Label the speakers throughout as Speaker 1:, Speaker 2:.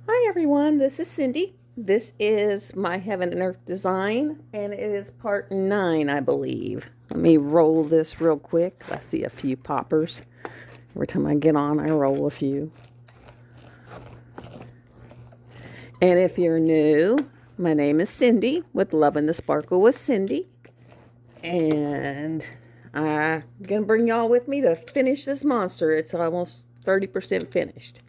Speaker 1: Hi everyone, this is Cindy. This is my Heaven and Earth design, and it is part 9, I believe. Let me roll this real quick. I see a few poppers. Every time I get on, I roll a few. And if you're new, my name is Cindy with Love and the Sparkle with Cindy. And I'm going to bring y'all with me to finish this monster. It's almost 30% finished.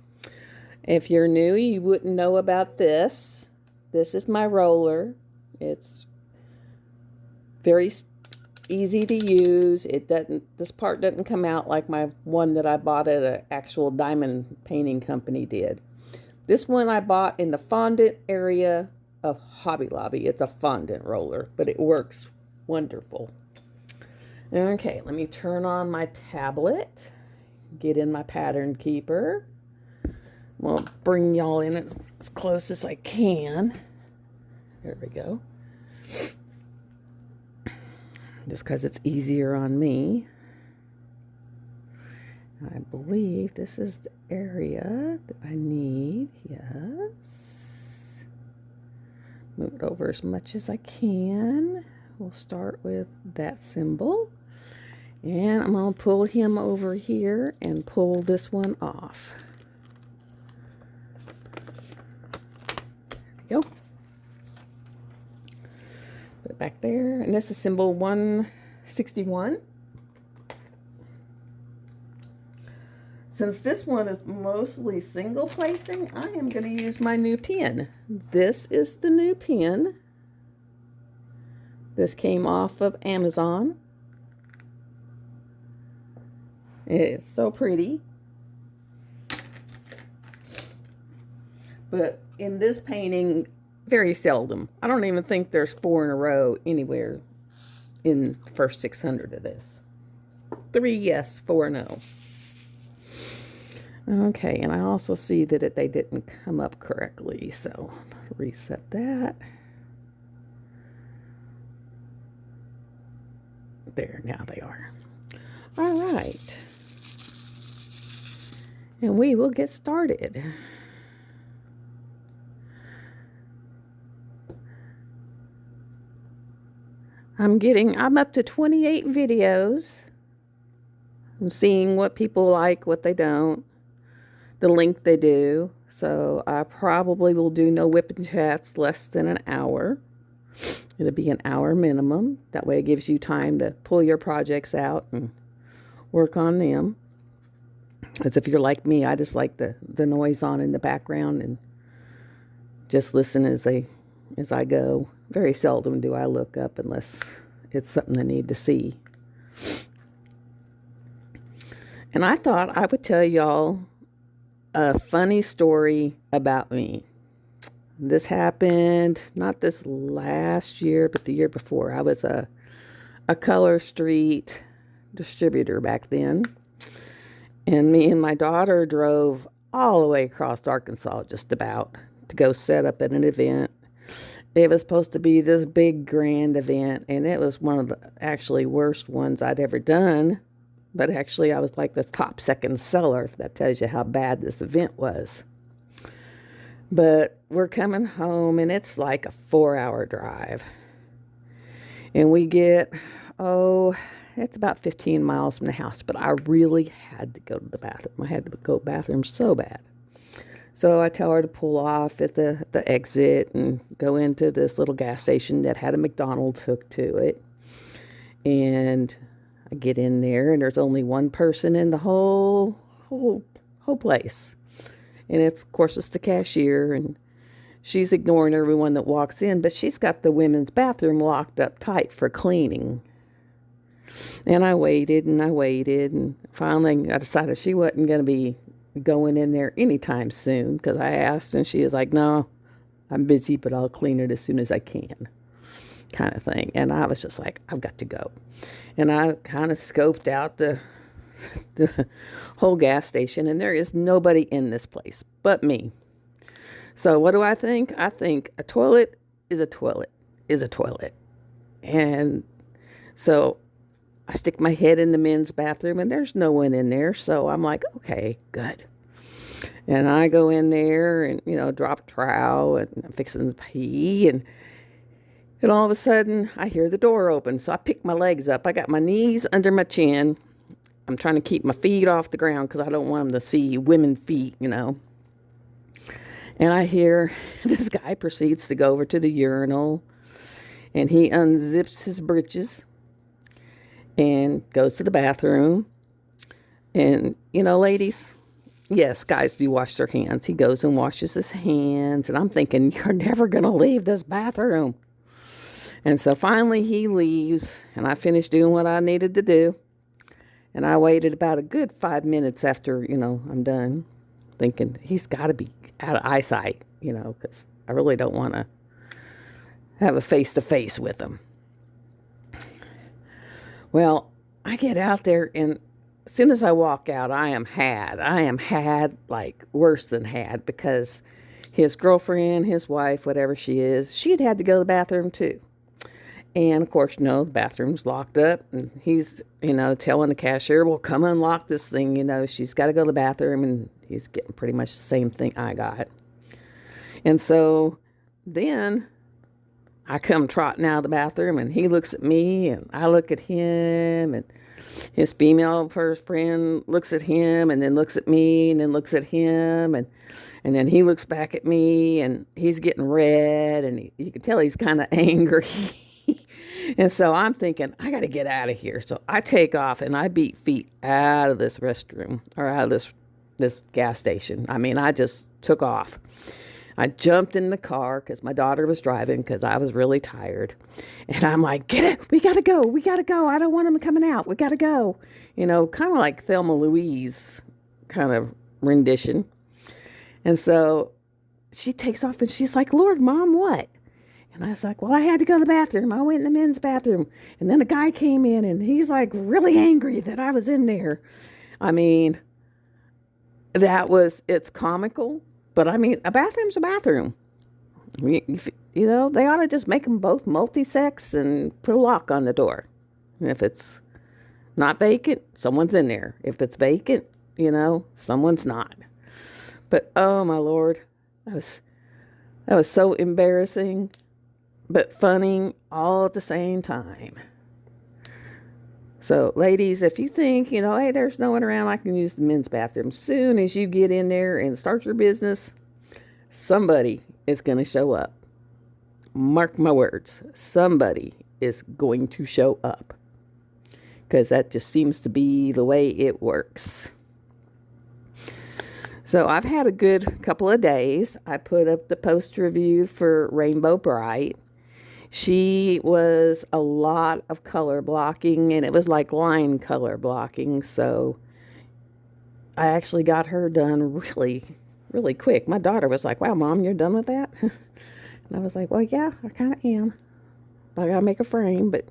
Speaker 1: If you're new, you wouldn't know about this. This is my roller. It's very easy to use. This part doesn't come out like my one that I bought at an actual diamond painting company did. This one I bought in the fondant area of Hobby Lobby. It's a fondant roller, but it works wonderful. Okay, let me turn on my tablet, get in my pattern keeper. Well, bring y'all in as close as I can. There we go. Just because it's easier on me. I believe this is the area that I need. Yes. Move it over as much as I can. We'll start with that symbol. And I'm going to pull him over here and pull this one off. Go. Put it back there. And this is symbol 161. Since this one is mostly single placing, I am going to use my new pen. This is the new pen. This came off of Amazon. It's so pretty. But in this painting, very seldom. I don't even think there's 4 in a row anywhere in the first 600 of this. 3, yes, 4, no. Okay, and I also see that they didn't come up correctly, so reset that. There, now they are. All right. And we will get started. I'm up to 28 videos. I'm seeing what people like, what they don't, the length they do. So I probably will do no whipping chats less than an hour. It'll be an hour minimum. That way it gives you time to pull your projects out and work on them. As if you're like me, I just like the noise on in the background and just listen as I go. Very seldom do I look up unless it's something I need to see. And I thought I would tell y'all a funny story about me. This happened not this last year, but the year before. I was a Color Street distributor back then. And me and my daughter drove all the way across Arkansas just about to go set up at an event. It was supposed to be this big grand event, and it was one of the actually worst ones I'd ever done. But actually I was like the top second seller, if that tells you how bad this event was. But we're coming home, and it's like a 4-hour drive. And we get, it's about 15 miles from the house, but I really had to go to the bathroom. I had to go to the bathroom so bad. So I tell her to pull off at the exit and go into this little gas station that had a McDonald's hooked to it. And I get in there, and there's only one person in the whole place. And of course, it's the cashier, and she's ignoring everyone that walks in, but she's got the women's bathroom locked up tight for cleaning. And I waited, and finally I decided she wasn't going to be going in there anytime soon, because I asked, and she was like, "No, I'm busy, but I'll clean it as soon as I can," kind of thing. And I was just like, I've got to go. And I kind of scoped out the whole gas station, and there is nobody in this place but me. So what do I think? I think a toilet is a toilet is a toilet. And so I stick my head in the men's bathroom, and there's no one in there. So I'm like, okay, good. And I go in there and, drop a trowel and I'm fixing to pee. And all of a sudden, I hear the door open. So I pick my legs up. I got my knees under my chin. I'm trying to keep my feet off the ground because I don't want them to see women feet. And I hear this guy proceeds to go over to the urinal and he unzips his britches and goes to the bathroom. And, ladies, yes, guys do wash their hands. He goes and washes his hands. And I'm thinking, you're never going to leave this bathroom. And so finally he leaves and I finished doing what I needed to do. And I waited about a good 5 minutes after, I'm done, thinking he's got to be out of eyesight, because I really don't want to have a face-to-face with him. Well, I get out there, and as soon as I walk out, I am had, like worse than had, because his girlfriend, his wife, whatever she is, she'd had to go to the bathroom too. And of course, the bathroom's locked up, and he's, telling the cashier, well, come unlock this thing, she's got to go to the bathroom, and he's getting pretty much the same thing I got. And so then I come trotting out of the bathroom, and he looks at me, and I look at him, and his female friend looks at him, and then looks at me, and then looks at him, and then he looks back at me, and he's getting red, and you can tell he's kind of angry. And so I'm thinking, I got to get out of here. So I take off and I beat feet out of this restroom or out of this gas station. I mean, I just took off. I jumped in the car because my daughter was driving because I was really tired. And I'm like, get it. We got to go. We got to go. I don't want them coming out. We got to go. Kind of like Thelma Louise kind of rendition. And so she takes off and she's like, Lord, Mom, what? And I was like, well, I had to go to the bathroom. I went in the men's bathroom. And then a guy came in and he's like really angry that I was in there. I mean, it's comical. But I mean, a bathroom's a bathroom. They ought to just make them both multi-sex and put a lock on the door. And if it's not vacant, someone's in there. If it's vacant, someone's not. But oh my Lord, that was so embarrassing, but funny all at the same time. So, ladies, if you think, hey, there's no one around, I can use the men's bathroom. Soon as you get in there and start your business, somebody is going to show up. Mark my words. Somebody is going to show up. Because that just seems to be the way it works. So I've had a good couple of days. I put up the post review for Rainbow Bright. She was a lot of color blocking, and it was like line color blocking. So I actually got her done really, really quick. My daughter was like, wow, Mom, you're done with that? And I was like, well, yeah, I kind of am. I got to make a frame, but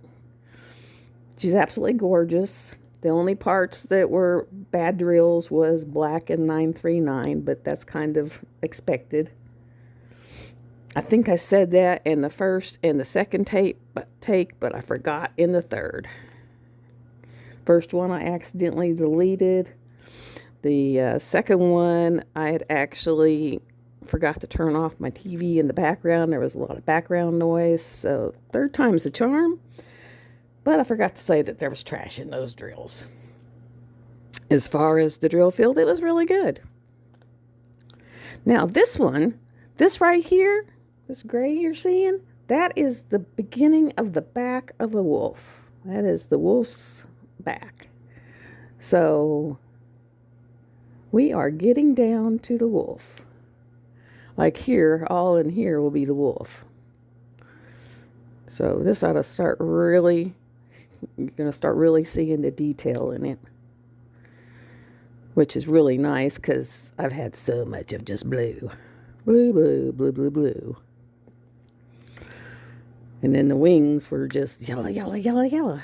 Speaker 1: she's absolutely gorgeous. The only parts that were bad drills was black and 939, but that's kind of expected. I think I said that in the first and the second take, but I forgot in the third. First one I accidentally deleted. The second one, I had actually forgot to turn off my TV in the background. There was a lot of background noise, so third time's the charm. But I forgot to say that there was trash in those drills. As far as the drill field, it was really good. Now this one, this right here, this gray you're seeing, that is the beginning of the back of the wolf. That is the wolf's back. So we are getting down to the wolf. Like here, all in here will be the wolf. So this ought to start really, you're going to start really seeing the detail in it. Which is really nice because I've had so much of just blue. Blue, blue, blue, blue, blue. And then the wings were just yellow, yellow, yellow, yellow.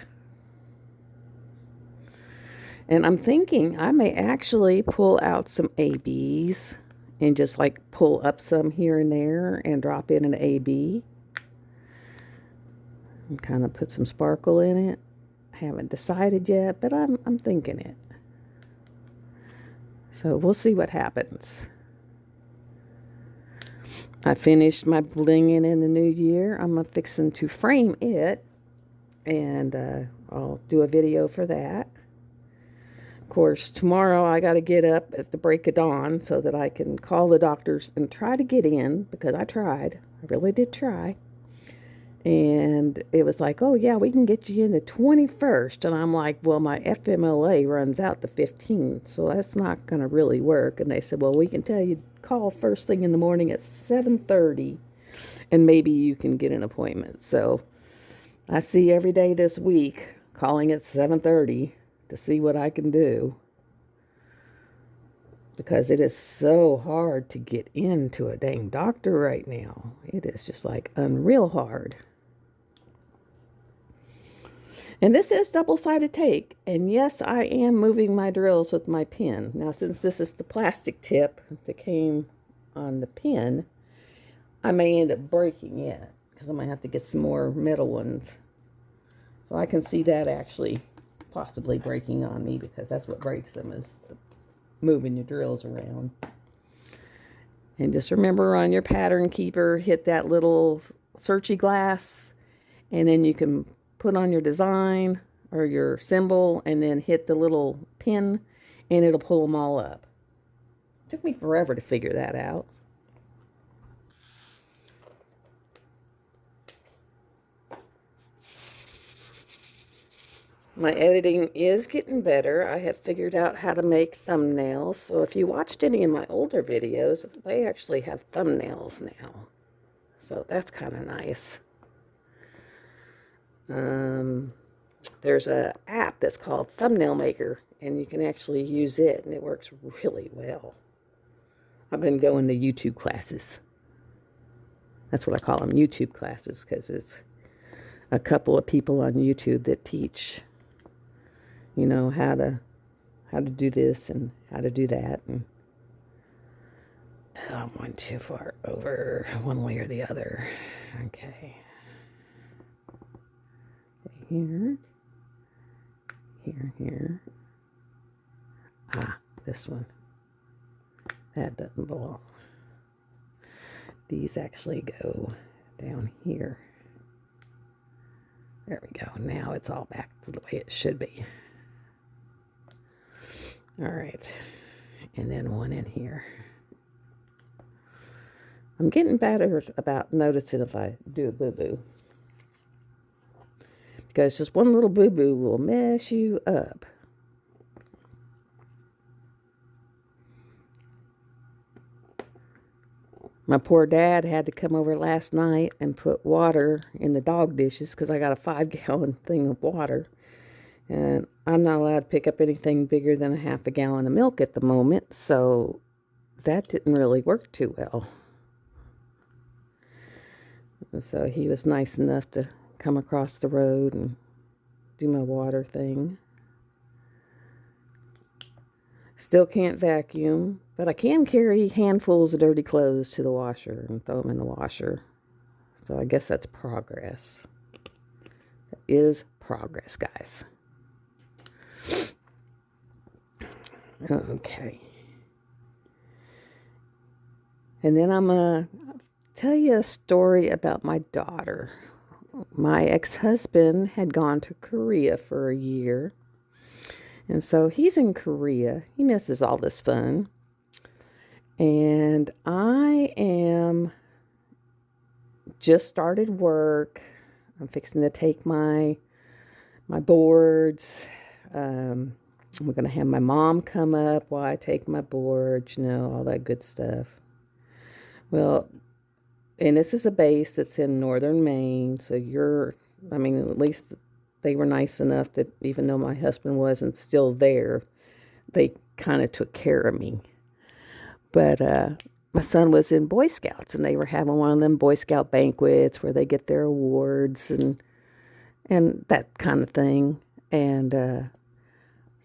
Speaker 1: And I'm thinking I may actually pull out some ABs and just like pull up some here and there and drop in an AB. And kind of put some sparkle in it. I haven't decided yet, but I'm thinking it. So we'll see what happens. I finished my blinging in the new year. I'm fixing to frame it, and I'll do a video for that. Of course, tomorrow I got to get up at the break of dawn so that I can call the doctors and try to get in, because I tried. I really did try. And it was like, oh, yeah, we can get you in the 21st. And I'm like, well, my FMLA runs out the 15th, so that's not going to really work. And they said, well, we can tell you call first thing in the morning at 7:30, and maybe you can get an appointment. So I see every day this week calling at 7:30 to see what I can do, because it is so hard to get into a dang doctor right now. It is just like unreal hard. And this is double-sided tape. And yes, I am moving my drills with my pen. Now, since this is the plastic tip that came on the pen, I may end up breaking it, because I might have to get some more metal ones. So I can see that actually possibly breaking on me, because that's what breaks them, is moving your drills around. And just remember, on your pattern keeper, hit that little searchy glass, and then you can put on your design or your symbol, and then hit the little pin, and it'll pull them all up. It took me forever to figure that out. My editing is getting better. I have figured out how to make thumbnails. So if you watched any of my older videos, they actually have thumbnails now. So that's kind of nice. There's an app that's called Thumbnail Maker, and you can actually use it, and it works really well. I've been going to YouTube classes. That's what I call them, YouTube classes, because it's a couple of people on YouTube that teach, you know, how to do this and how to do that. And I went too far over one way or the other. Okay. Here. Here. Ah, this one. That doesn't belong. These actually go down here. There we go. Now it's all back to the way it should be. All right. And then one in here. I'm getting better about noticing if I do a boo-boo, because just one little boo-boo will mess you up. My poor dad had to come over last night and put water in the dog dishes, because I got a 5-gallon thing of water. And I'm not allowed to pick up anything bigger than a half a gallon of milk at the moment, so that didn't really work too well. And so he was nice enough to come across the road and do my water thing. Still can't vacuum, but I can carry handfuls of dirty clothes to the washer and throw them in the washer. So I guess that's progress. That is progress, guys. Okay. And then I'm going to tell you a story about my daughter. My ex-husband had gone to Korea for a year. And so he's in Korea. He misses all this fun. And I am just started work. I'm fixing to take my boards. We're going to have my mom come up while I take my boards, you know, all that good stuff. Well, and this is a base that's in northern Maine, so at least they were nice enough that even though my husband wasn't still there, they kind of took care of me. But my son was in Boy Scouts, and they were having one of them Boy Scout banquets where they get their awards and that kind of thing. And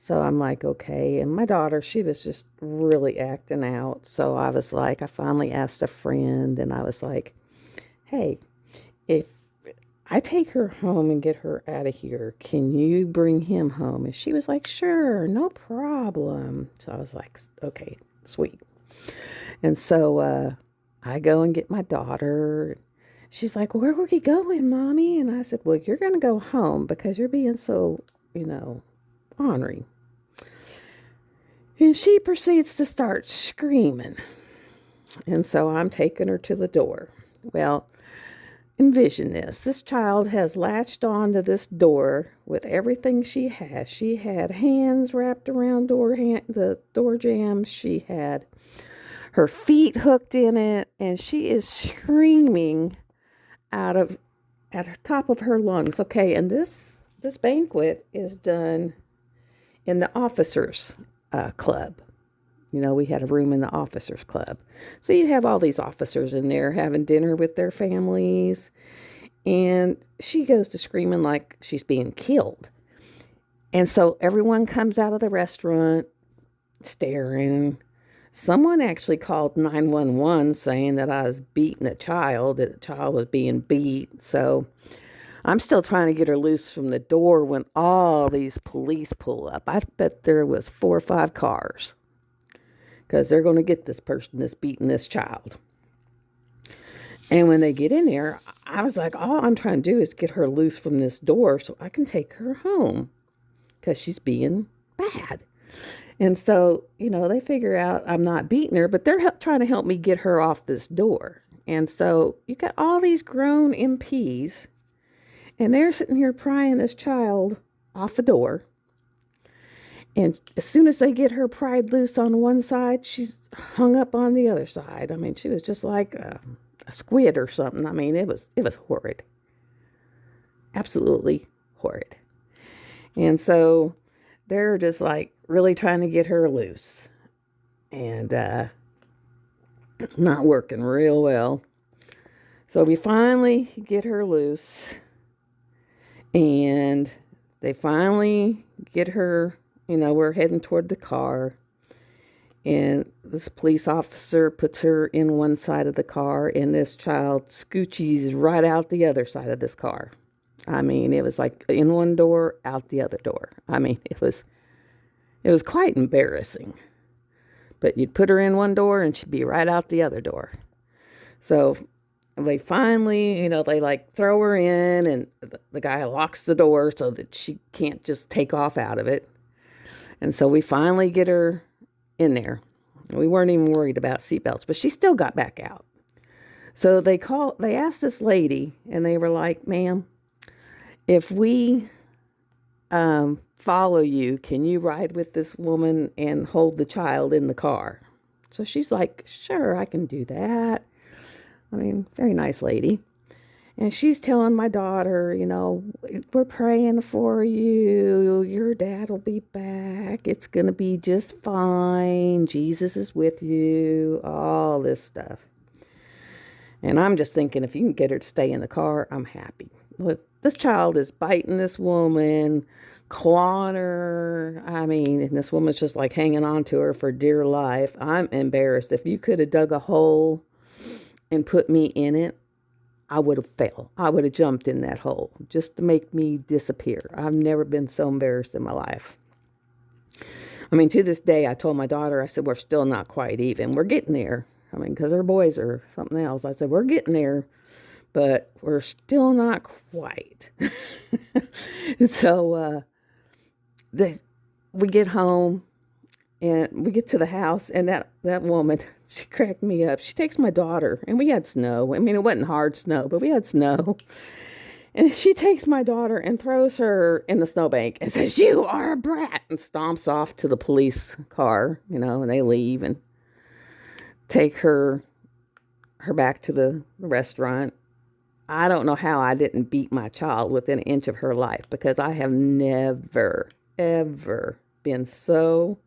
Speaker 1: so I'm like, okay. And my daughter, she was just really acting out. So I was like, I finally asked a friend, and I was like, hey, if I take her home and get her out of here. Can you bring him home? And she was like, sure, no problem. So I was like, okay, sweet. And so I go and get my daughter. She's like, where are we going, Mommy? And I said, well, you're going to go home because you're being so, ornery. And she proceeds to start screaming. And so I'm taking her to the door. Well, envision this. This child has latched onto this door with everything she has. She had hands wrapped around the door jamb. She had her feet hooked in it, and she is screaming at the top of her lungs. Okay, and this banquet is done in the officers' club. We had a room in the officers club. So you have all these officers in there having dinner with their families. And she goes to screaming like she's being killed. And so everyone comes out of the restaurant staring. Someone actually called 911 saying that I was beating a child, that the child was being beat. So I'm still trying to get her loose from the door when all these police pull up. I bet there was 4 or 5 cars, because they're going to get this person that's beating this child. And when they get in there, I was like, all I'm trying to do is get her loose from this door so I can take her home, because she's being bad. And so, they figure out I'm not beating her, but they're trying to help me get her off this door. And so you got all these grown MPs, and they're sitting here prying this child off the door. And as soon as they get her pried loose on one side, she's hung up on the other side. I mean, she was just like a squid or something. I mean, it was horrid. Absolutely horrid. And so they're just like really trying to get her loose. And not working real well. So we finally get her loose. And they finally get her. We're heading toward the car, and this police officer puts her in one side of the car, and this child scoochies right out the other side of this car. I mean, it was like in one door, out the other door. I mean, it was quite embarrassing. But you'd put her in one door, and she'd be right out the other door. So they finally, they like throw her in, and the guy locks the door so that she can't just take off out of it. And so we finally get her in there. We weren't even worried about seatbelts, but she still got back out. So they asked this lady, and they were like, ma'am, if we follow you, can you ride with this woman and hold the child in the car? So she's like, sure, I can do that. I mean, very nice lady. And she's telling my daughter, we're praying for you. Your dad will be back. It's going to be just fine. Jesus is with you. All this stuff. And I'm just thinking, if you can get her to stay in the car, I'm happy. This child is biting this woman, clawing her. I mean, and this woman's just like hanging on to her for dear life. I'm embarrassed. If you could have dug a hole and put me in it, I would have fell. I would have jumped in that hole just to make me disappear. I've never been so embarrassed in my life. I mean, to this day, I told my daughter, I said, we're still not quite even. We're getting there. I mean, because her boys are something else. I said, we're getting there, but we're still not quite. So we get home. And we get to the house, and that woman, she cracked me up. She takes my daughter, and we had snow. I mean, it wasn't hard snow, but we had snow. And she takes my daughter and throws her in the snowbank and says, you are a brat, and stomps off to the police car, and they leave and take her back to the restaurant. I don't know how I didn't beat my child within an inch of her life, because I have never, ever been so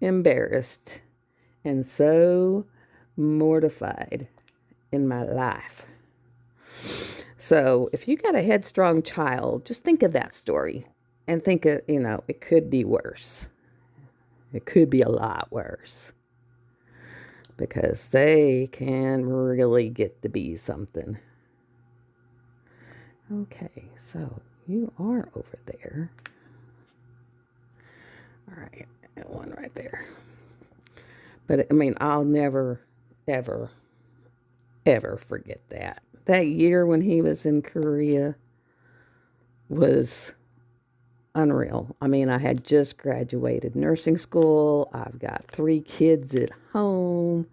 Speaker 1: embarrassed and so mortified in my life. So if you got a headstrong child, just think of that story and think of, it could be worse. It could be a lot worse, because they can really get to be something. Okay, so you are over there. All right, and one right there. But I mean, I'll never, ever, ever forget that. That year when he was in Korea was unreal. I mean, I had just graduated nursing school. I've got 3 kids at home.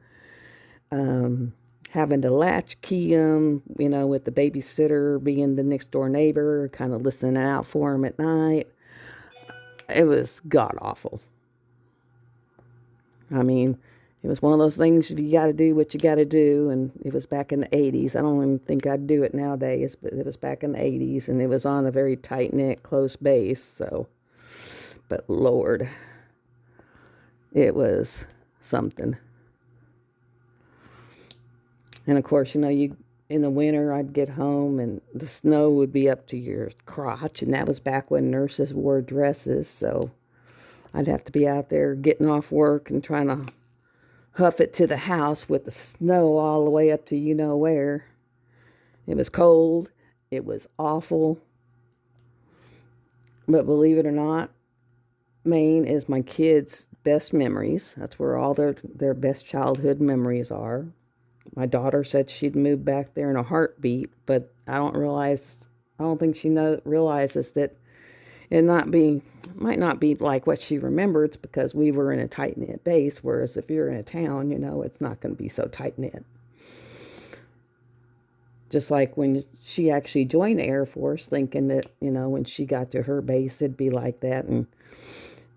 Speaker 1: Having to latchkey them, with the babysitter being the next door neighbor, kind of listening out for them at night. It was god awful. I mean, it was one of those things you got to do what you got to do, and it was back in the 80s. I don't even think I'd do it nowadays, but it was back in the 80s, and it was on a very tight-knit, close base, so, but Lord, it was something. And of course, you in the winter, I'd get home and the snow would be up to your crotch, and that was back when nurses wore dresses, so I'd have to be out there getting off work and trying to huff it to the house with the snow all the way up to where. It was cold. It was awful. But believe it or not, Maine is my kids' best memories. That's where all their best childhood memories are. My daughter said she'd move back there in a heartbeat, but I don't think she realizes that it might not be like what she remembers, because we were in a tight-knit base, whereas if you're in a town, it's not going to be so tight-knit. Just like when she actually joined the Air Force, thinking that, when she got to her base, it'd be like that. And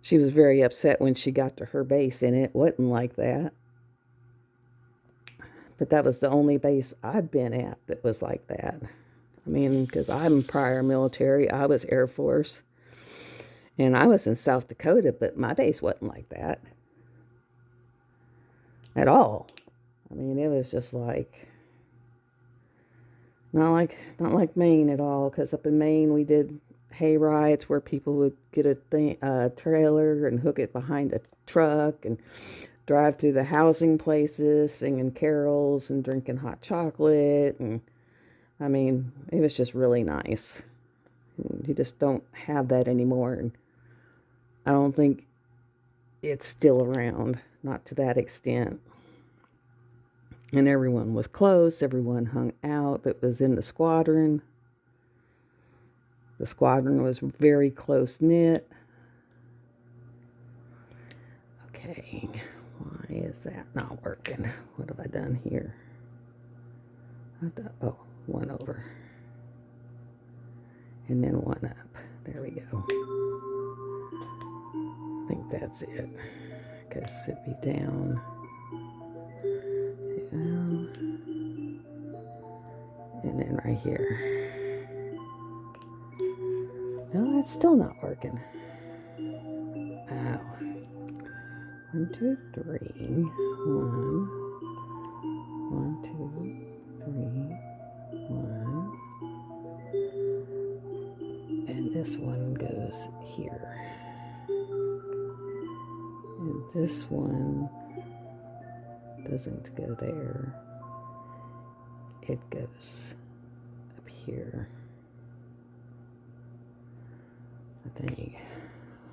Speaker 1: she was very upset when she got to her base, and it wasn't like that. But that was the only base I'd been at that was like that. I mean, because I'm prior military, I was Air Force. And I was in South Dakota, but my base wasn't like that at all. I mean, it was just like, not like Maine at all, because up in Maine we did hay rides where people would get a trailer and hook it behind a truck and drive through the housing places singing carols and drinking hot chocolate. And I mean, it was just really nice. You just don't have that anymore. And I don't think it's still around, not to that extent. And everyone was close. Everyone hung out that was in the squadron. The squadron was very close-knit. Okay, why is that not working? What have I done here? One over. And then one up. There we go. I think that's it. Because it'd be down. And then right here. No, that's still not working. Ow. 1, 2, 3. 1. 1, 2, 3. 1. And this one goes here. And this one doesn't go there. It goes up here. I think.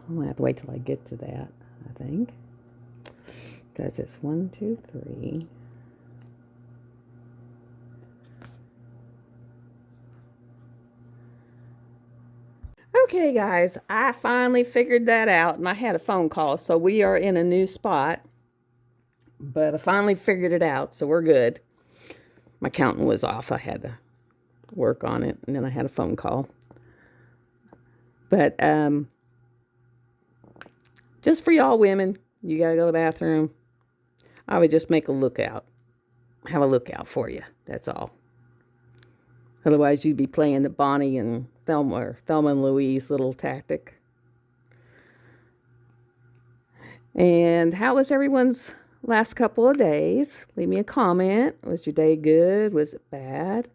Speaker 1: I'm going to have to wait till I get to that, I think. Because it's 1, 2, 3. Okay, guys, I finally figured that out, and I had a phone call, so we are in a new spot. But I finally figured it out, so we're good. My counting was off. I had to work on it, and then I had a phone call. But just for y'all women, you got to go to the bathroom, I would just make a lookout. Have a lookout for you. That's all. Otherwise, you'd be playing the Bonnie and Thelma, or Thelma and Louise little tactic. And how was everyone's last couple of days? Leave me a comment. Was your day good? Was it bad?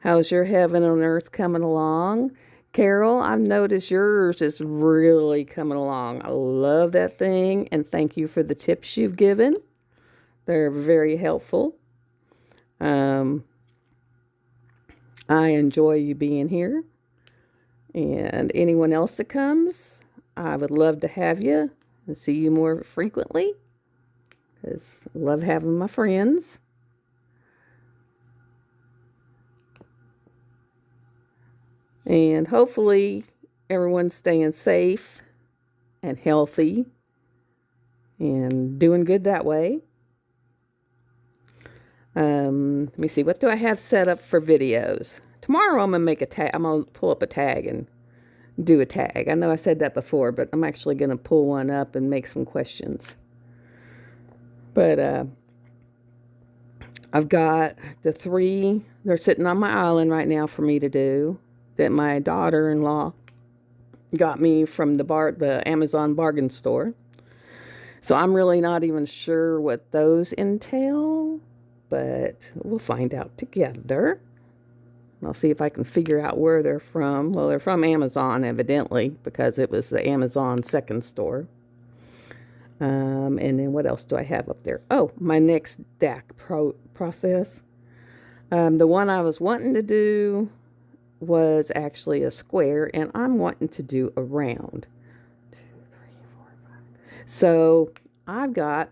Speaker 1: How's your heaven on earth coming along? Carol, I've noticed yours is really coming along. I love that thing, and thank you for the tips you've given. They're very helpful. I enjoy you being here. And anyone else that comes, I would love to have you and see you more frequently, because I love having my friends. And hopefully everyone's staying safe and healthy and doing good that way. Let me see. What do I have set up for videos? Tomorrow I'm going to make a tag. I'm going to pull up a tag and do a tag. I know I said that before, but I'm actually going to pull one up and make some questions. But I've got the 3. They're sitting on my island right now for me to do, that my daughter-in-law got me from the Amazon bargain store. So I'm really not even sure what those entail, but we'll find out together. I'll see if I can figure out where they're from. Well, they're from Amazon, evidently, because it was the Amazon second store. And then what else do I have up there? Oh, my next DAC process. The one I was wanting to do was actually a square, and I'm wanting to do a round. 2, 3, 4, 5. So I've got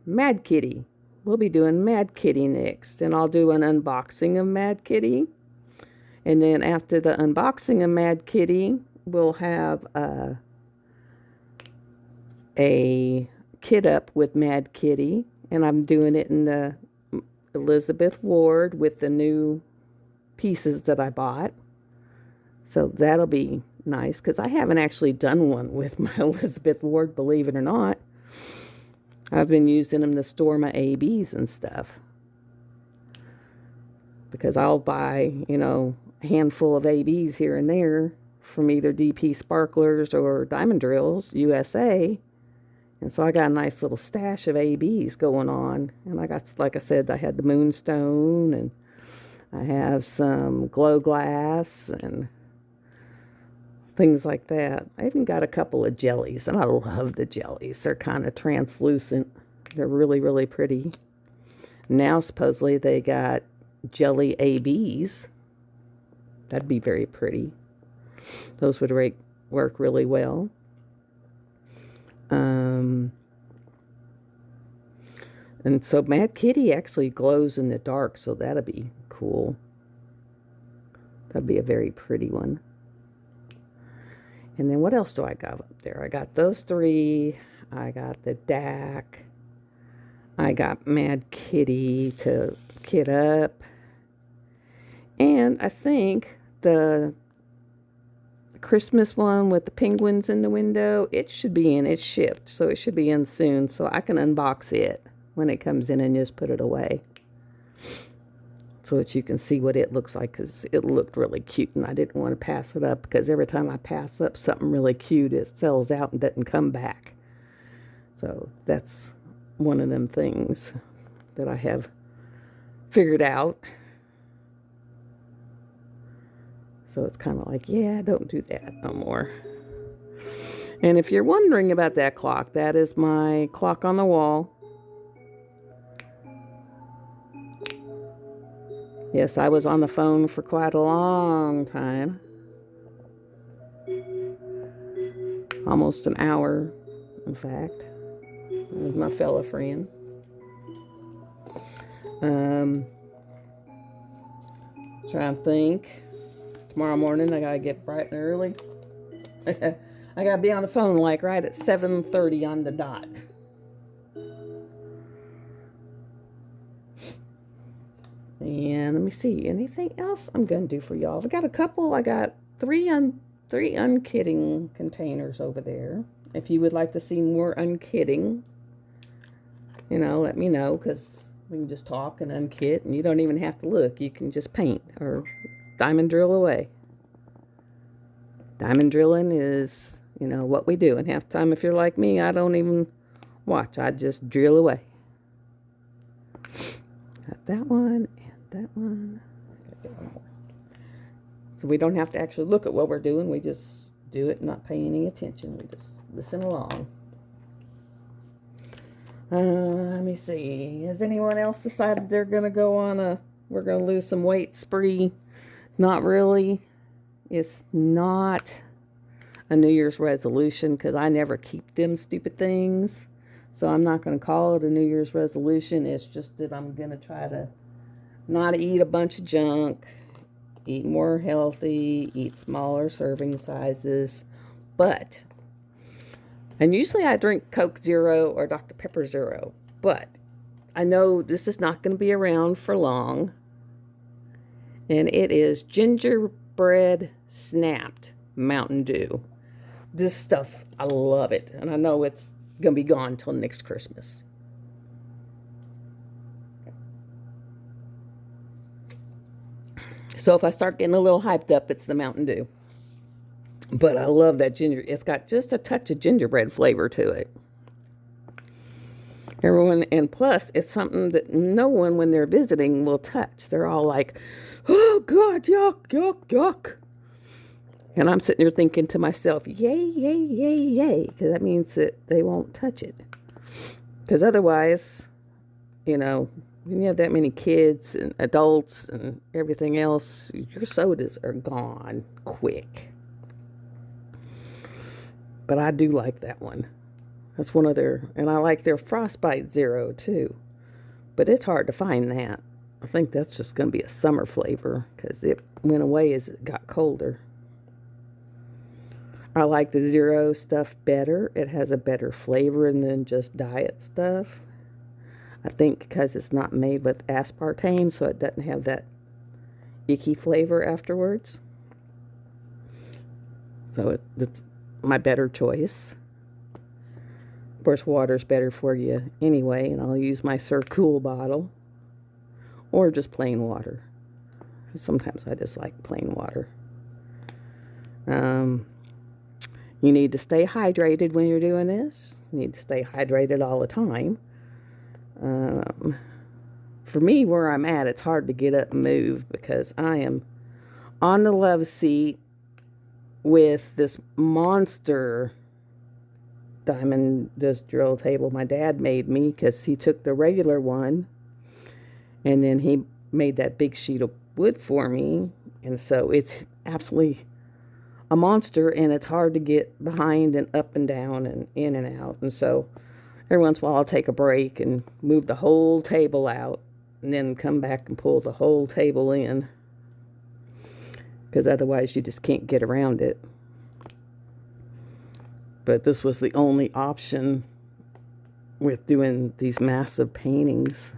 Speaker 1: Mad Kitty. We'll be doing Mad Kitty next, and I'll do an unboxing of Mad Kitty. And then after the unboxing of Mad Kitty, we'll have a kit up with Mad Kitty. And I'm doing it in the Elizabeth Ward with the new pieces that I bought. So that'll be nice, because I haven't actually done one with my Elizabeth Ward, believe it or not. I've been using them to store my ABs and stuff, because I'll buy, a handful of ABs here and there from either DP Sparklers or Diamond Drills USA. And so I got a nice little stash of ABs going on. And I got, like I said, I had the Moonstone, and I have some Glow Glass and things like that. I even got a couple of jellies, and I love the jellies. They're kind of translucent. They're really, really pretty. Now, supposedly, they got jelly ABs. That'd be very pretty. Those would work really well. And so Mad Kitty actually glows in the dark, so that'll be cool. That'd be a very pretty one. And then what else do I got up there? I got those 3. I got the DAC. I got Mad Kitty to kit up. And I think the Christmas one with the penguins in the window, it should be in. It's shipped, so it should be in soon. So I can unbox it when it comes in and just put it away, so that you can see what it looks like, because it looked really cute, and I didn't want to pass it up, because every time I pass up something really cute, it sells out and doesn't come back. So that's one of them things that I have figured out. So it's kind of like, yeah, don't do that no more. And if you're wondering about that clock, that is my clock on the wall. Yes, I was on the phone for quite a long time. Almost an hour, in fact, with my fellow friend. Trying to think. Tomorrow morning, I gotta get bright and early. I gotta be on the phone like right at 7:30 on the dot. And let me see, anything else I'm gonna do for y'all? I got a couple. I got three unkitting containers over there. If you would like to see more unkitting, let me know, because we can just talk and unkit, and you don't even have to look. You can just paint or diamond drill away. Diamond drilling is, what we do. And half the time, if you're like me, I don't even watch. I just drill away. Got that one and that one. Get one more. So we don't have to actually look at what we're doing. We just do it and not pay any attention. We just listen along. Let me see. Has anyone else decided they're going to go on we're going to lose some weight spree Not really. It's not a New Year's resolution because I never keep them stupid things. So I'm not going to call it a New Year's resolution. It's just that I'm going to try to not eat a bunch of junk, eat more healthy, eat smaller serving sizes. But, and usually I drink Coke Zero or Dr. Pepper Zero. But I know this is not going to be around for long. And it is gingerbread snapped Mountain Dew. This stuff, I love it. And I know it's going to be gone until next Christmas. So if I start getting a little hyped up, it's the Mountain Dew. But I love that ginger. It's got just a touch of gingerbread flavor to it. Everyone, and plus, it's something that no one, when they're visiting, will touch. They're all like, oh, God, yuck, yuck, yuck. And I'm sitting there thinking to myself, yay, yay, yay, yay, because that means that they won't touch it. Because otherwise, when you have that many kids and adults and everything else, your sodas are gone quick. But I do like that one. That's one of their, and I like their Frostbite Zero too. But it's hard to find that. I think that's just going to be a summer flavor because it went away as it got colder. I like the Zero stuff better. It has a better flavor than just diet stuff. I think because it's not made with aspartame, so it doesn't have that icky flavor afterwards. So it's my better choice. Of course, water's better for you anyway, and I'll use my Cool bottle or just plain water. Sometimes I just like plain water. You need to stay hydrated when you're doing this. You need to stay hydrated all the time. For me, where I'm at, it's hard to get up and move because I am on the love seat with this monster diamond disc drill table my dad made me because he took the regular one and then he made that big sheet of wood for me. And so it's absolutely a monster, and it's hard to get behind and up and down and in and out. And so every once in a while I'll take a break and move the whole table out and then come back and pull the whole table in because otherwise you just can't get around it. But this was the only option with doing these massive paintings.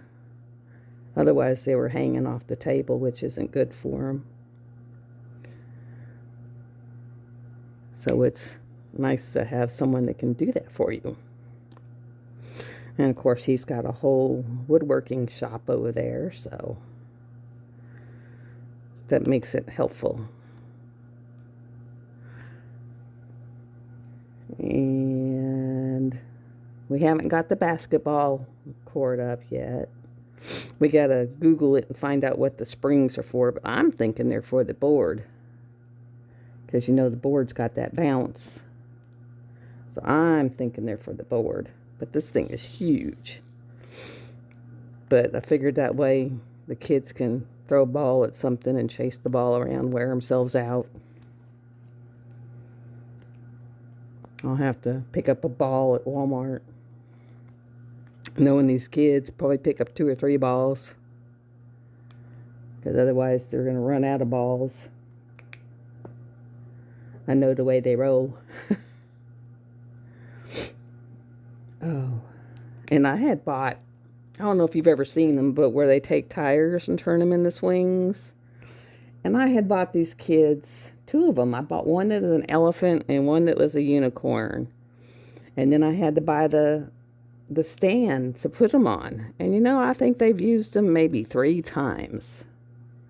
Speaker 1: Otherwise they were hanging off the table, which isn't good for them. So it's nice to have someone that can do that for you. And of course, he's got a whole woodworking shop over there, so that makes it helpful. And we haven't got the basketball court up yet. We got to Google it and find out what the springs are for, but I'm thinking they're for the board. Because the board's got that bounce. So I'm thinking they're for the board. But this thing is huge. But I figured that way the kids can throw a ball at something and chase the ball around, wear themselves out. I'll have to pick up a ball at Walmart. Knowing these kids, probably pick up 2 or 3 balls. Because otherwise they're going to run out of balls. I know the way they roll. Oh. And I had bought, I don't know if you've ever seen them, but where they take tires and turn them into swings. And I had bought these kids, 2 of them. I bought one that was an elephant and one that was a unicorn. And then I had to buy the stand to put them on. And I think they've used them maybe 3 times.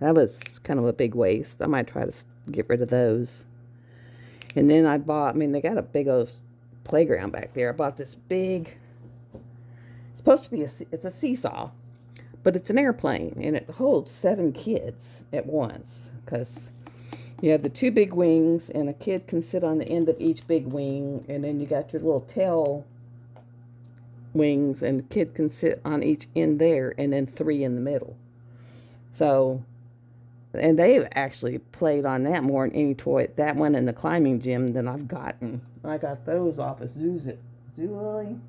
Speaker 1: That was kind of a big waste. I might try to get rid of those. And then I bought, they got a big old playground back there. I bought this big, it's supposed to be it's a seesaw, but it's an airplane, and it holds 7 kids at once, because you have the 2 big wings, and a kid can sit on the end of each big wing, and then you got your little tail wings, and the kid can sit on each end there, and then 3 in the middle. So And they've actually played on that more than any toy. That one in the climbing gym than I've gotten. I got those off of Zulily.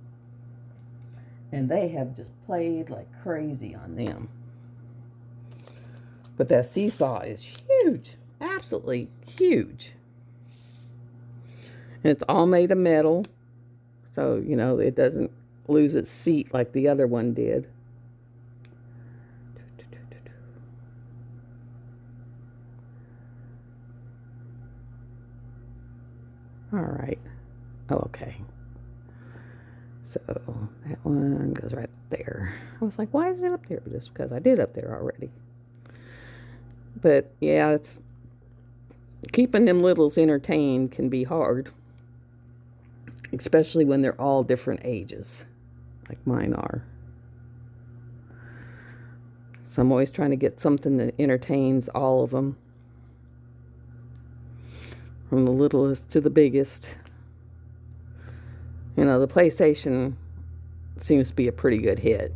Speaker 1: And they have just played like crazy on them. But that seesaw is huge. Absolutely huge. And it's all made of metal. So, you know, it doesn't lose its seat like the other one did. All right. Oh, okay. So that one goes right there. I was like, why is it up there? But just because I did up there already. But yeah, it's keeping them littles entertained can be hard, especially when they're all different ages, like mine are. So I'm always trying to get something that entertains all of them, from the littlest to the biggest. You know, the PlayStation seems to be a pretty good hit.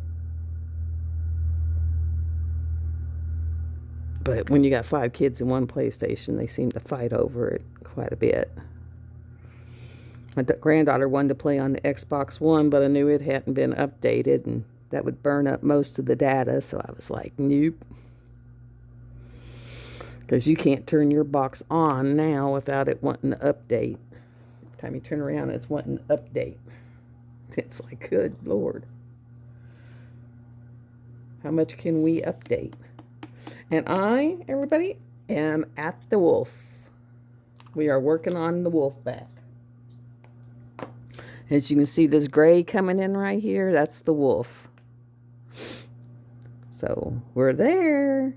Speaker 1: But when you got 5 kids in one PlayStation, they seem to fight over it quite a bit. My granddaughter wanted to play on the Xbox One, but I knew it hadn't been updated, and that would burn up most of the data, so I was like, nope. Because you can't turn your box on now without it wanting to update. Every time you turn around, it's wanting to update. It's like, good Lord. How much can we update? And I, everybody, am at the wolf. We are working on the wolf back. As you can see, this gray coming in right here, that's the wolf. So we're there.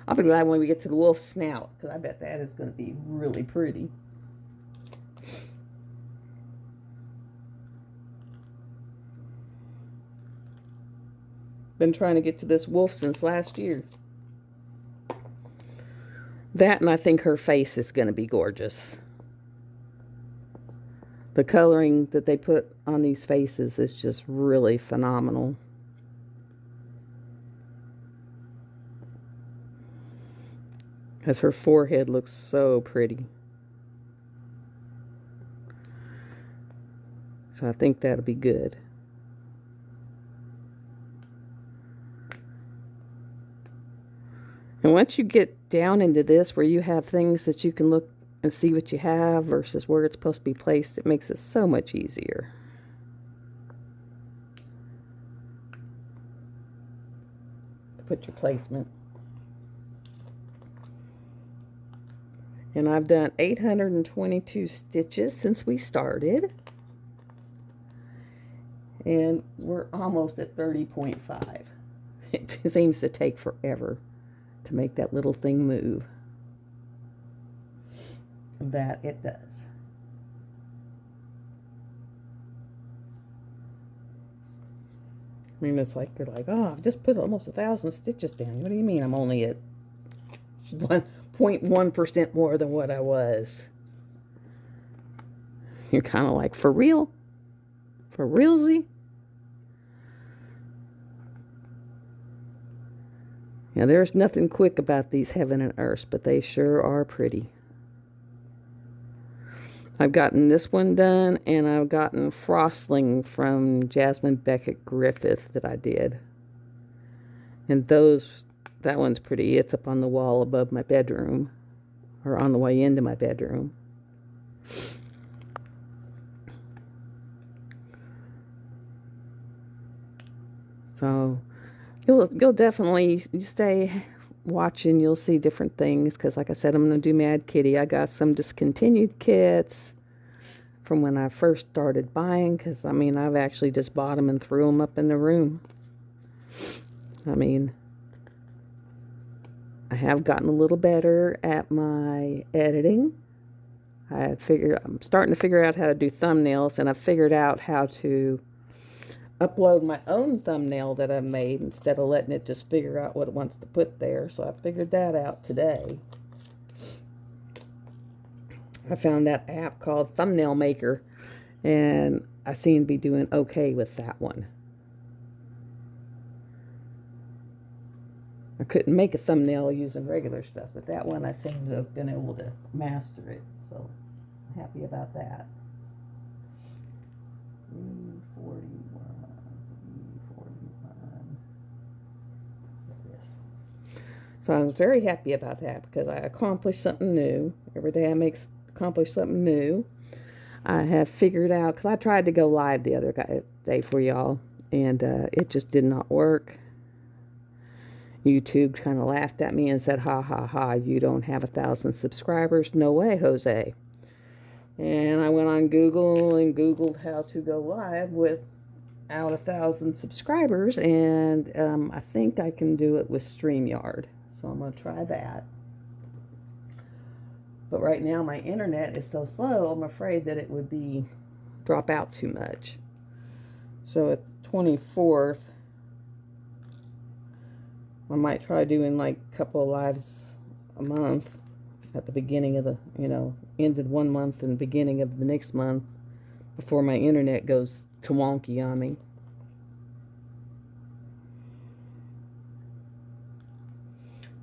Speaker 1: I'll be glad when we get to the wolf's snout, because I bet that is going to be really pretty. Been trying to get to this wolf since last year. That, and I think her face is going to be gorgeous. The coloring that they put on these faces is just really phenomenal. Because her forehead looks so pretty. So I think that'll be good. And once you get down into this, where you have things that you can look and see what you have versus where it's supposed to be placed, it makes it so much easier. To put your placement. And I've done 822 stitches since we started. And we're almost at 30.5. It seems to take forever to make that little thing move. That it does. I mean, it's like, you're like, oh, I've just put almost 1,000 stitches down. What do you mean I'm only at 1.1% more than what I was? You're kind of like, for real? For realsy? Now, there's nothing quick about these heaven and earth, but they sure are pretty. I've gotten this one done, and I've gotten Frostling from Jasmine Beckett Griffith that I did. And that one's pretty. It's up on the wall above my bedroom, or on the way into my bedroom. So you'll definitely stay watching. You'll see different things, because like I said, I'm going to do Mad Kitty. I got some discontinued kits from when I first started buying, because I mean, I've actually just bought them and threw them up in the room. I mean, I have gotten a little better at my editing. I'm starting to figure out how to do thumbnails, and I've figured out how to upload my own thumbnail that I've made instead of letting it just figure out what it wants to put there. So I figured that out today. I found that app called Thumbnail Maker, and I seem to be doing okay with that one. I couldn't make a thumbnail using regular stuff, but that one I seem to have been able to master it, so I'm happy about that. 341, 341. So I was very happy about that because I accomplished something new. Every day I accomplish something new. I have figured out, because I tried to go live the other day for y'all, and it just did not work. YouTube kind of laughed at me and said, ha, ha, ha, you don't have 1,000 subscribers. No way, Jose. And I went on Google and Googled how to go live without 1,000 subscribers, and I think I can do it with StreamYard. So I'm going to try that. But right now my internet is so slow, I'm afraid that it would drop out too much. So at 24th, I might try doing like a couple of lives a month at the beginning of the, end of 1 month and beginning of the next month before my internet goes to wonky on me.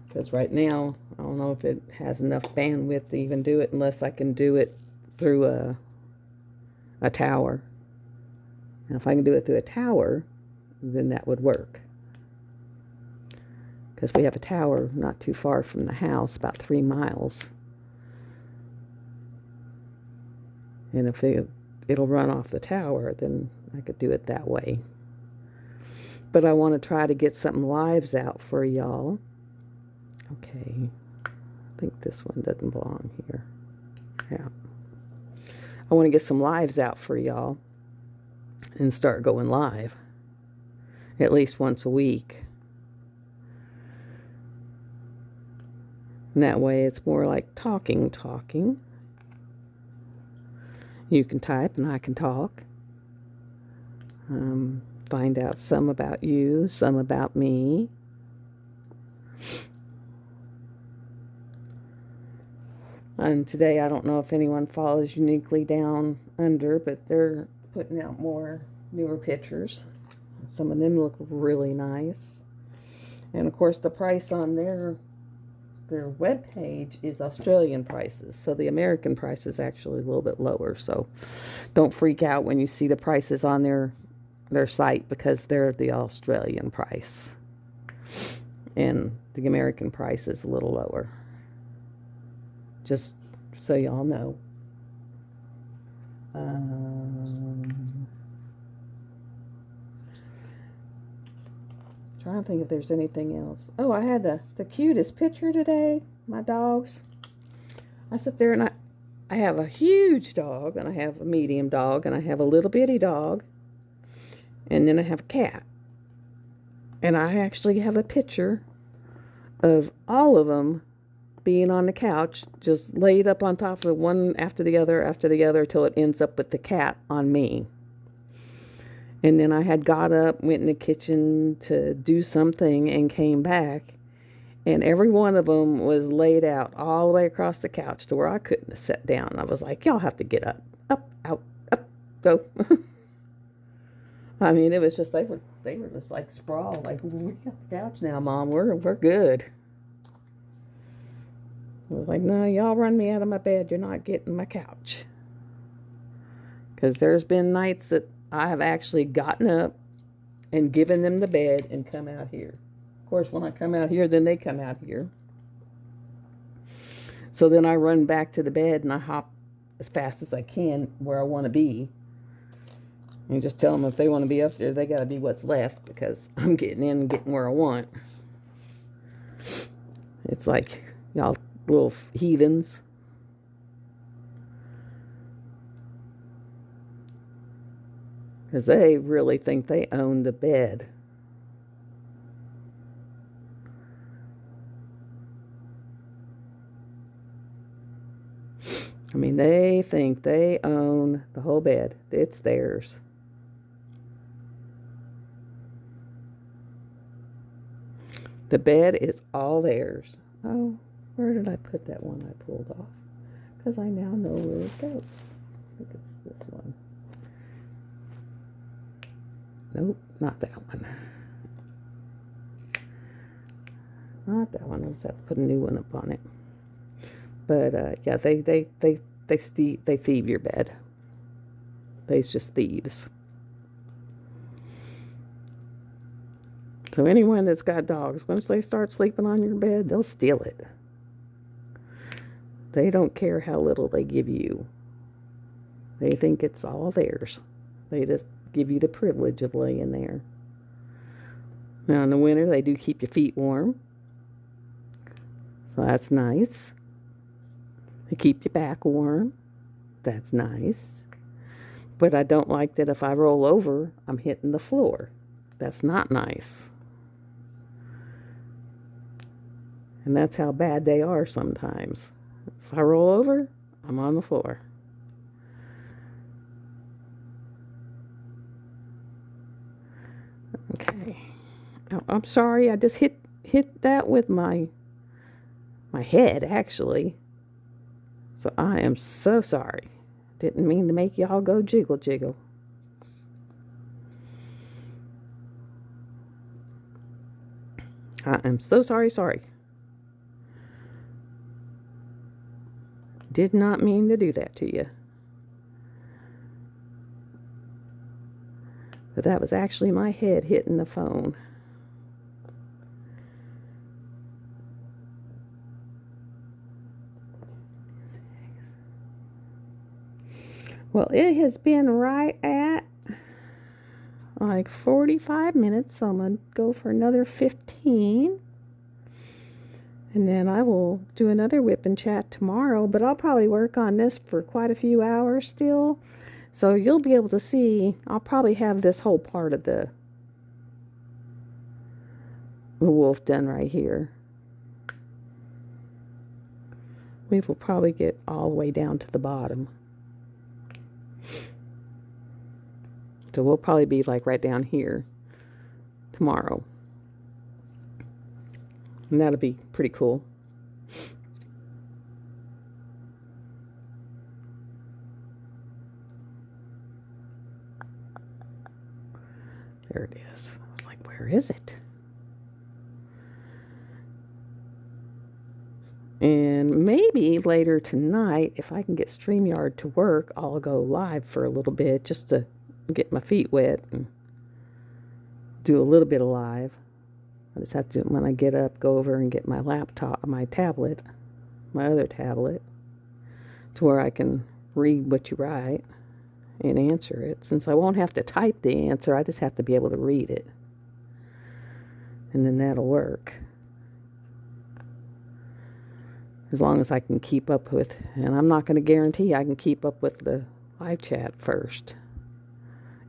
Speaker 1: Because right now, I don't know if it has enough bandwidth to even do it unless I can do it through a tower. Now, if I can do it through a tower, then that would work. Because we have a tower not too far from the house, about 3 miles. And if it'll run off the tower, then I could do it that way. But I want to try to get some lives out for y'all. Okay, I think this one doesn't belong here. Yeah. I want to get some lives out for y'all and start going live at least once a week. And that way it's more like talking. You can type and I can talk. Find out some about you, some about me. And today, I don't know if anyone follows Uniquely Down Under, but they're putting out more newer pictures. Some of them look really nice. And of course, the price on their webpage is Australian prices. So the American price is actually a little bit lower. So don't freak out when you see the prices on their site, because they're the Australian price. And the American price is a little lower. Just so y'all know. Trying to think if there's anything else. Oh, I had the cutest picture today. My dogs. I sit there and I have a huge dog, and I have a medium dog, and I have a little bitty dog, and then I have a cat. And I actually have a picture of all of them being on the couch, just laid up on top of one after the other, till it ends up with the cat on me. And then I had got up, went in the kitchen to do something, and came back, and every one of them was laid out all the way across the couch to where I couldn't have sat down. I was like, y'all have to get up, out, up, go. I mean, it was just, they were just like sprawled, like, we got the couch now, Mom, we're good. I was like, no, y'all run me out of my bed. You're not getting my couch. Because there's been nights that I have actually gotten up and given them the bed and come out here. Of course, when I come out here, then they come out here. So then I run back to the bed and I hop as fast as I can where I want to be. And just tell them if they want to be up there, they got to be what's left, because I'm getting in and getting where I want. It's like, y'all little heathens. Because they really think they own the bed. I mean, they think they own the whole bed. It's theirs. The bed is all theirs. Oh, where did I put that one I pulled off? Because I now know where it goes. I think it's this one. Nope, not that one. Not that one. I just have to put a new one up on it. But yeah, they thieve your bed. They's just thieves. So anyone that's got dogs, once they start sleeping on your bed, they'll steal it. They don't care how little they give you. They think it's all theirs. They just give you the privilege of laying there. Now in the winter, they do keep your feet warm. So that's nice. They keep your back warm. That's nice. But I don't like that if I roll over, I'm hitting the floor. That's not nice. And that's how bad they are sometimes. If I roll over, I'm on the floor. Okay. Oh, I'm sorry, I just hit that with my head, actually. So I am so sorry. Didn't mean to make y'all go jiggle jiggle. I am so sorry. Did not mean to do that to you. But that was actually my head hitting the phone. Well, it has been right at like 45 minutes, so I'm going to go for another 15. And then I will do another whip and chat tomorrow, but I'll probably work on this for quite a few hours still. So you'll be able to see, I'll probably have this whole part of the wolf done right here. We will probably get all the way down to the bottom. So we'll probably be like right down here tomorrow. And that'll be pretty cool. There it is. I was like, where is it? And maybe later tonight, if I can get StreamYard to work, I'll go live for a little bit just to get my feet wet and do a little bit of live. I just have to, when I get up, go over and get my laptop, my tablet, my other tablet, to where I can read what you write and answer it. Since I won't have to type the answer, I just have to be able to read it. And then that'll work. As long as I can keep up with, and I'm not going to guarantee I can keep up with the live chat first.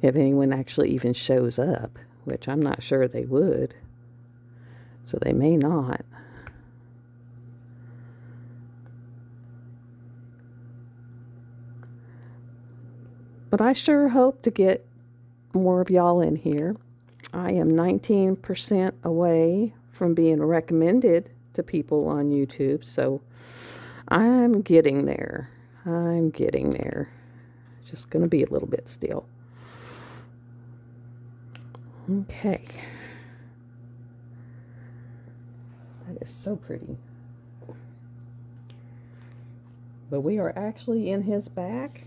Speaker 1: If anyone actually even shows up, which I'm not sure they would. So they may not. But I sure hope to get more of y'all in here. I am 19% away from being recommended to people on YouTube, so I'm getting there. It's just going to be a little bit still. Okay. That is so pretty. But we are actually in his back.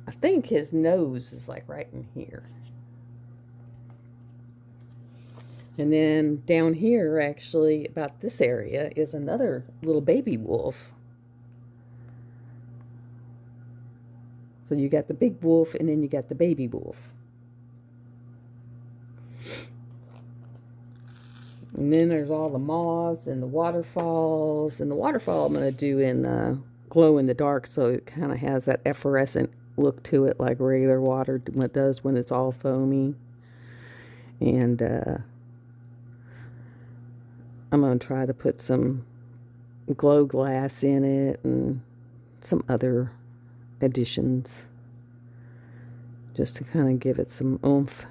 Speaker 1: I think his nose is like right in here. And then down here, actually, about this area, is another little baby wolf. So you got the big wolf, and then you got the baby wolf. And then there's all the moths and the waterfalls. And the waterfall I'm going to do in glow in the dark, so it kind of has that effervescent look to it, like regular water does when it's all foamy. And I'm going to try to put some glow glass in it and some other additions just to kind of give it some oomph.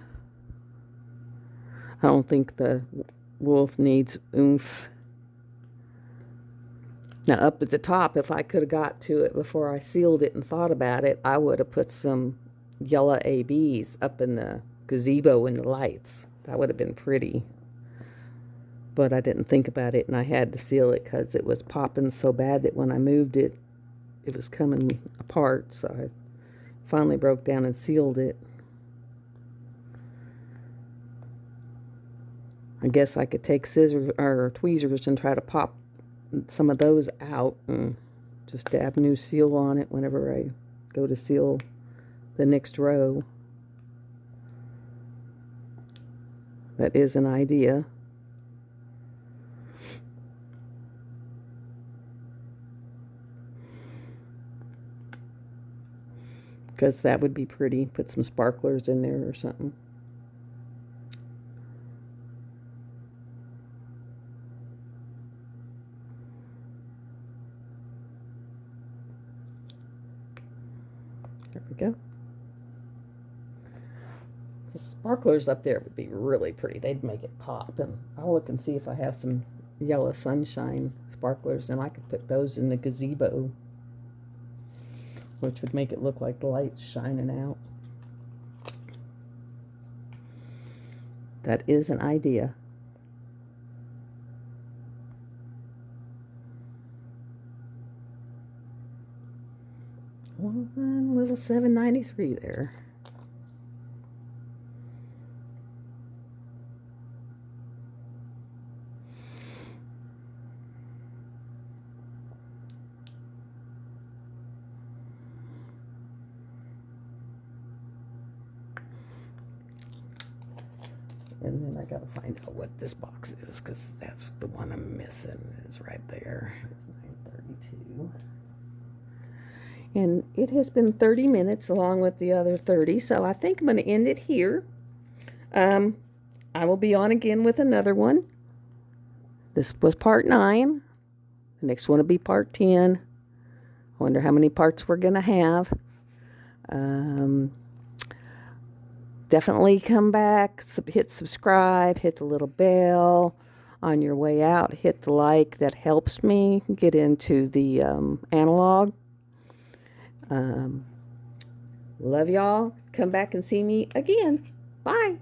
Speaker 1: I don't think the wolf needs oomph. Now up at the top, if I could have got to it before I sealed it and thought about it, I would have put some yellow ABs up in the gazebo in the lights. That would have been pretty. But I didn't think about it, and I had to seal it because it was popping so bad that when I moved it, it was coming apart. So I finally broke down and sealed it. I guess I could take scissors or tweezers and try to pop some of those out and just dab new seal on it whenever I go to seal the next row. That is an idea. Because that would be pretty. Put some sparklers in there or something. There we go. The sparklers up there would be really pretty. They'd make it pop. And I'll look and see if I have some yellow sunshine sparklers, and I could put those in the gazebo, which would make it look like the light's shining out. That is an idea. One little 793 there. And then I gotta find out what this box is, because that's the one I'm missing, is right there. It's 9:32. And it has been 30 minutes along with the other 30, so I think I'm going to end it here. I will be on again with another one. This was part 9. The next one will be part 10. I wonder how many parts we're going to have. Definitely come back, hit subscribe, hit the little bell. On your way out, hit the like. That helps me get into the analog. Love y'all. Come back and see me again. Bye.